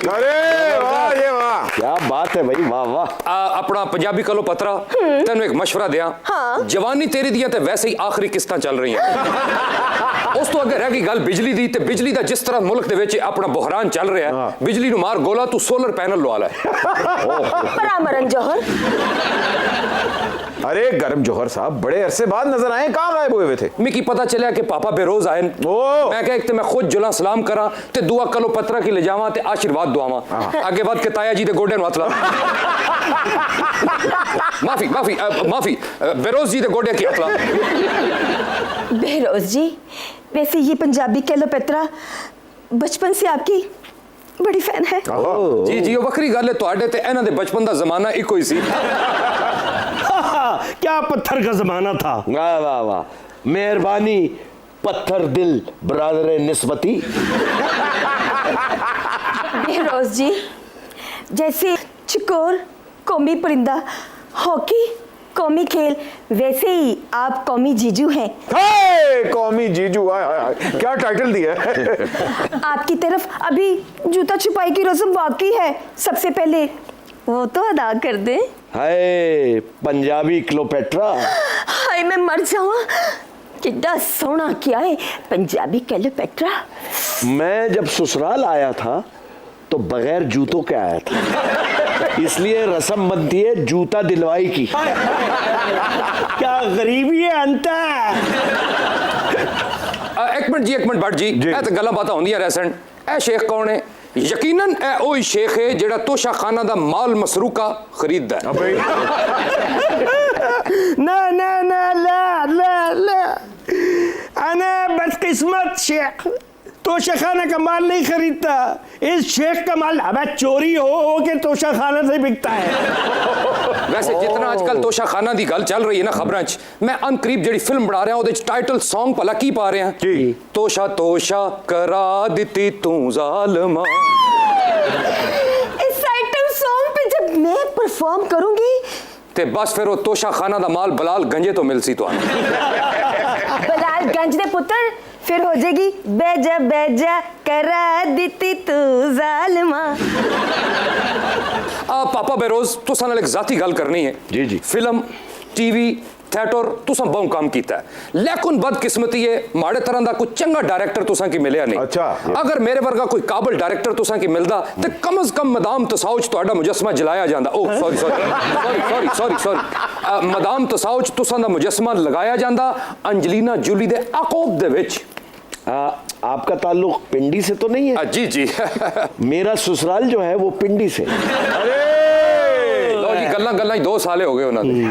अरे वाह ये वाह, क्या बात है भाई, वाह वाह। अपना पंजाबी कलो पत्रा तेन एक मशवरा दिया। हाँ। जवानी तेरी दियां ते वैसे ही आखिरी किस्तां चल रही हैं। उस तो अगे रह गई गल बिजली दी, ते बिजली दा जिस तरह मुल्क दे विच अपना बुहरान चल रहा है, बिजली नूं मार गोला तू सोलर पैनल लवा लै। परामरन जौहर, अरे गरम जौहर साहब बड़े अरसे बाद नजर आए, कहाँ गायब हुए थे? मिकी पता चलिया कि पापा बेरोज आए। मैं कहा एक ते मैं खुद जुला सलाम करा ते दुआ कलो पत्रा की ले जावां ते आशीर्वाद दुआवां। आगे बढ़ के ताया जी दे गोडे नूं हथ ला। माफी माफी माफी, बेरोज जी दे गोडे की हथ ला। बहरोज जी, वैसे ये पंजाबी कैलोपेत्रा बचपन से आपकी बड़ी फैन है। जी जी वो वखरी गल है, तुहाडे ते इन्हां दे बचपन दा जमाना इको ही सी। क्या पत्थर का जमाना था। वाह वाह वाह, मेहरबानी पत्थर दिल ब्रादर निस्बती। बहरोज जी, जैसे चिकोर कौमी परिंदा, हॉकी कौमी खेल, वैसे ही आप कौमी जीजू हैं। हे, कौमी जीजू, आय हाय हाय, क्या टाइटल दिया है। आपकी तरफ अभी जूता छुपाई की रस्म बाकी है, सबसे पहले वो तो अदा कर दें। हाय पंजाबी क्लोपेट्रा। हाय मैं मर जाऊं, कितना सोना क्या है पंजाबी कैलोपेट्रा। मैं जब ससुराल आया था तो बगैर जूतों के आया था, इसलिए रस्म बनती है जूता दिलवाई की। क्या गरीबी है अंता। एक मिनट जी, एक मिनट भट्ट जी, ए ते गल्लां बातां होंदियां रहसन। ए शेख कौन है? यकीनन ए ओही शेख है जेड़ा तोशा खाना दा माल मसरूका खरीददा है। ना ना ना ला ला ला, अना बदकिस्मत शेख, तोशा खाना का माल नहीं खरीदता। इस शेख का माल हमें चोरी हो के तोशा खाना से बिकता है। वैसे जितना आजकल तोशा खाना दी गल चल रही है ना खबरां च, मैं अनकरीब जेड़ी फिल्म बना रहा हूं ओदे च टाइटल सॉन्ग भला की पा रहे हैं जी, तोशा तोशा करा दिती तू जालमा। इस आइटम सॉन्ग पे जब मैं परफॉर्म करूंगी ते बस फिर वो तोशा खाना दा माल बलाल गंजे तो मिलसी तो बलाल गंज दे पुत्र, फिर हो जाएगी बेजा बेजा करा दिती तू जालमा। पापा बेरोज तुसां नाल एक जाती गल करनी है। जी जी। फिल्म टीवी थिएटर तुसां बहु काम कीता है, लेकिन बदकिस्मती है माड़े तरह दा कोई चंगा डायरेक्टर तुसां की मिलिया नहीं। अच्छा। अगर मेरे वर्गा कोई काबिल डायरेक्टर तुसां की मिलदा ते कम से कम मदाम तसाउच तुहाडा मुजस्समा जलाया जांदा। ओह sorry sorry sorry sorry sorry, madam तसाउच तुसां दा मुजस्समा लगाया जांदा अंजलिना जूली दे अकोब दे विच। आपका ताल्लुक पिंडी से तो नहीं है? जी जी। मेरा ससुराल जो है वो पिंडी से। अरे लो जी, गल्ला गल्ला 2 साल हो गए उन्होंने।